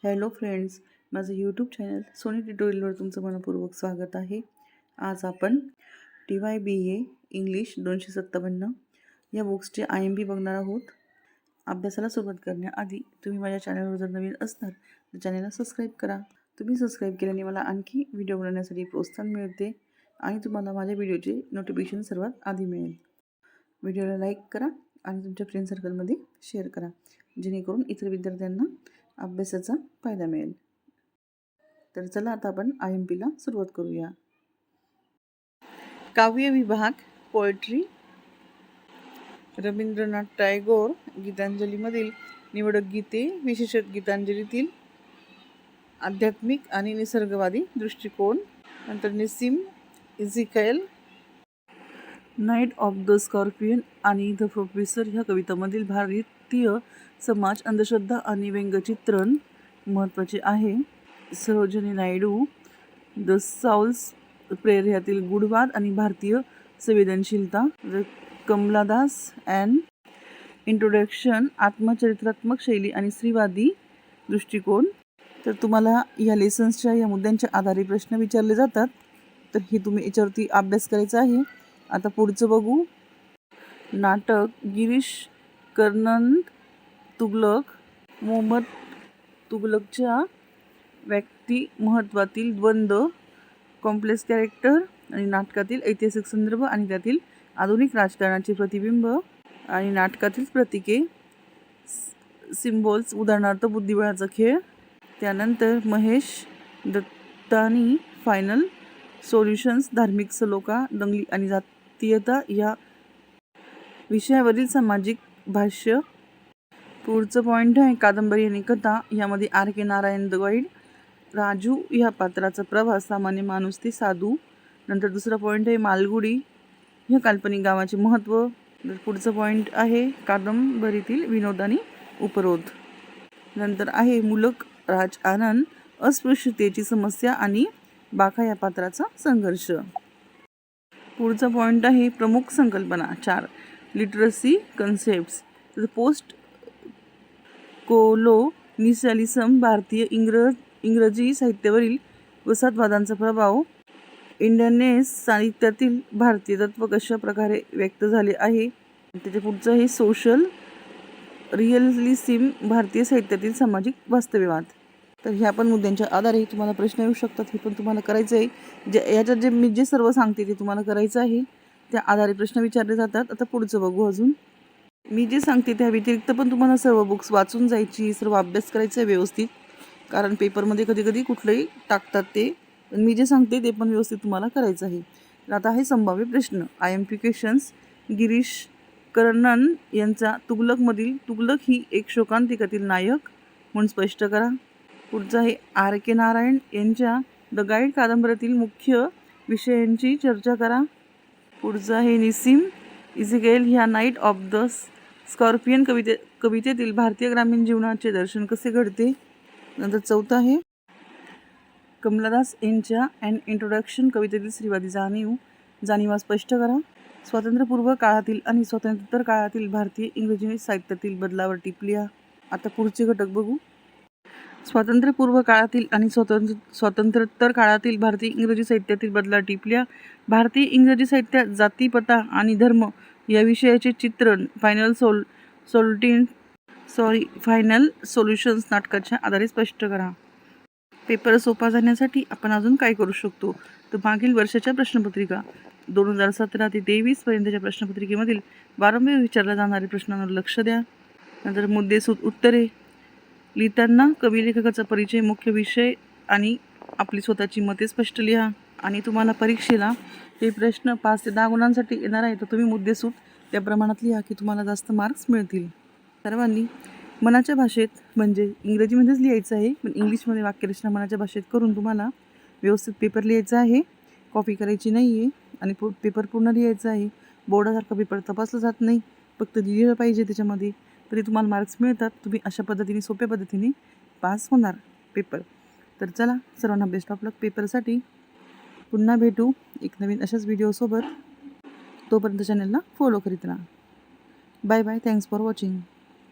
Hello friends, माझं YouTube channel Sony ट्युटोरियलवर तुमचं मनपूर्वक स्वागत आहे. आज आपण TYBA इंग्लिश 257 या बुक्सचे IMP बघणार आहोत. अभ्यासाला सुरुवात करण्याआधी तुम्ही माझ्या चॅनलवर जर नवीन असणार तर चॅनलला सबस्क्राईब करा. तुम्ही सबस्क्राईब केल्याने मला आणखी व्हिडिओ बनवण्यासाठी प्रोत्साहन मिळते आणि तुम्हाला माझ्या व्हिडिओचे नोटिफिकेशन सर्वात आधी मिळेल. व्हिडिओला लाईक करा आणि तुमच्या फ्रेंड सर्कलमध्ये शेअर करा, जेणेकरून इतर विद्यार्थ्यांना अभ्यासाचा फायदा मिळेल. तर चला आता आपण IMPला सुरुवात करूया. काव्य विभाग पोएट्री. रवींद्रनाथ टागोर गीतांजलीमधील निवडक गीते, विशेषतः गीतांजलीतील आध्यात्मिक आणि निसर्गवादी दृष्टिकोन. नंतर निसीम इझिकायल नाईट ऑफ द स्कॉर्पियन आणि द प्रोफेसर ह्या कवितांमधील भारतीय समाज, अंधश्रद्धा आणि व्यंगचित्रण महत्त्वाचे आहे. सरोजिनी नायडू द साऊल्स प्रेयर ह्यातील गूढवाद आणि भारतीय संवेदनशीलता. कमलादास अँड इंट्रोडक्शन आत्मचरित्रात्मक शैली आणि स्त्रीवादी दृष्टिकोन. तर तुम्हाला या लेसन्सच्या या मुद्द्यांच्या आधारे प्रश्न विचारले जातात, तर हे तुम्ही याच्यावरती अभ्यास करायचा आहे. आता पुढचं बघू. नाटक गिरीश कर्नंद तुगलक. मोहम्मद तुगलकच्या व्यक्ती महत्त्वातील द्वंद्व, कॉम्प्लेक्स कॅरेक्टर आणि नाटकातील ऐतिहासिक संदर्भ आणि त्यातील आधुनिक राजकारणाचे प्रतिबिंब आणि नाटकातील प्रतीके, सिम्बॉल्स, उदाहरणार्थ बुद्धिबळाचा खेळ. त्यानंतर महेश दत्तानी फायनल सोल्युशन्स, धार्मिक सलोखा, दंगली आणि जातीयता या विषयावरील सामाजिक भाष्य. पुढचं पॉईंट आहे कादंबरी आणि कथा. यामध्ये RK Narayan the guide, Raju ह्या पात्राचा प्रवास, सामान्य माणूस ते साधू. नंतर दुसरा पॉईंट आहे मालगुडी ह्या काल्पनिक गावाचे महत्त्व. पुढचं पॉईंट आहे कादंबरीतील विनोद आणि उपरोध. नंतर आहे मुलक राज आनंद, अस्पृश्यतेची समस्या आणि बाखा या पात्राचा संघर्ष. पुढचा पॉईंट आहे प्रमुख संकल्पना 4 लिटरसी कन्सेप्ट्स. पोस्ट कोलोनिसॅलिझम, भारतीय इंग्रजी साहित्यावरील वसाहतवादांचा प्रभाव, इंडियनेस साहित्यातील भारतीय तत्त्व कशा प्रकारे व्यक्त झाले आहे. त्याच्या पुढचं हे सोशल रिअलिझम, भारतीय साहित्यातील सामाजिक वास्तववाद. तर ह्या पण मुद्द्यांच्या आधारे तुम्हाला प्रश्न येऊ शकतात. हे पण तुम्हाला करायचं आहे. याच्यात मी जे सर्व सांगते ते तुम्हाला करायचं आहे. त्या आधारे प्रश्न विचारले जातात. आता पुढचं बघू. अजून मी जे सांगते त्या व्यतिरिक्त पण तुम्हाला सर्व बुक्स वाचून जायची, सर्व अभ्यास करायचा आहे व्यवस्थित, कारण पेपरमध्ये कधी कधी कुठलंही टाकतात ते. मी जे सांगते ते पण व्यवस्थित तुम्हाला करायचं आहे. तर आता आहे संभाव्य प्रश्न. IMP questions. गिरीश कर्नंद यांचा तुगलकमधील तुगलक ही एक शोकांतिकातील नायक म्हणून स्पष्ट करा. पुढचं आहे RK नारायण यांच्या द गाईड कादंबरीतील मुख्य विषयांची चर्चा करा. पुढचं आहे निसीम इझिकायल ह्या नाईट ऑफ द स्कॉर्पियन कवितेतील भारतीय ग्रामीण जीवनाचे दर्शन कसे घडते. नंतर चौथं आहे कमलादास यांच्या अँड इंट्रोडक्शन कवितेतील स्त्रीवादी जाणीवा स्पष्ट करा. स्वातंत्र्यपूर्व काळातील आणि स्वातंत्र्योत्तर काळातील भारतीय इंग्रजी साहित्यातील बदलावर टिपल्या. आता पुढचे घटक बघू. स्वातंत्र्यपूर्व काळातील आणि स्वातंत्र्योत्तर काळातील भारतीय इंग्रजी साहित्यातील बदलावर टिपल्या. भारतीय इंग्रजी साहित्यात जातीपता आणि धर्म या विषयाचे चित्रण फायनल सोल्युशन्स नाटकाच्या आधारे स्पष्ट करा. पेपर सोपा जाण्यासाठी आपण अजून काय करू शकतो, तर मागील वर्षाच्या प्रश्नपत्रिका 2017 ते 2023 पर्यंतच्या प्रश्नपत्रिकेमधील वारंवार विचारल्या जाणाऱ्या प्रश्नांवर लक्ष द्या. नंतर मुद्देसूद उत्तरे लिहिताना कवी लेखकाचा परिचय, मुख्य विषय आणि आपली स्वतःची मते स्पष्ट लिहा. आणि तुम्हाला परीक्षेला हे प्रश्न 5 ते 10 गुणांसाठी येणार आहे, तर तुम्ही मुद्देसूद त्या प्रमाणात लिहा की तुम्हाला जास्त मार्क्स मिळतील. सर्वांनी मनाच्या भाषेत, म्हणजे इंग्रजीमध्येच लिहायचं आहे, पण इंग्लिशमध्ये वाक्यरचना मनाच्या भाषेत करून तुम्हाला व्यवस्थित पेपर लिहायचा आहे. कॉपी करायची नाही आहे आणि पेपर पूर्ण लिहायचा आहे. बोर्डासारखा पेपर तपासला जात नाही, फक्त लिहिलं पाहिजे त्याच्यामध्ये, तरी तुम्हाला मार्क्स मिळतात. तुम्ही अशा पद्धतीने सोप्या पद्धतीने पास होणार पेपर. तर चला, सर्वांना बेस्ट ऑफ लक पेपरसाठी. पुन्हा भेटू एक नवीन अशाच व्हिडिओसोबत. तोपर्यंत चॅनलला फॉलो करीत राहा. Bye bye. Thanks for watching.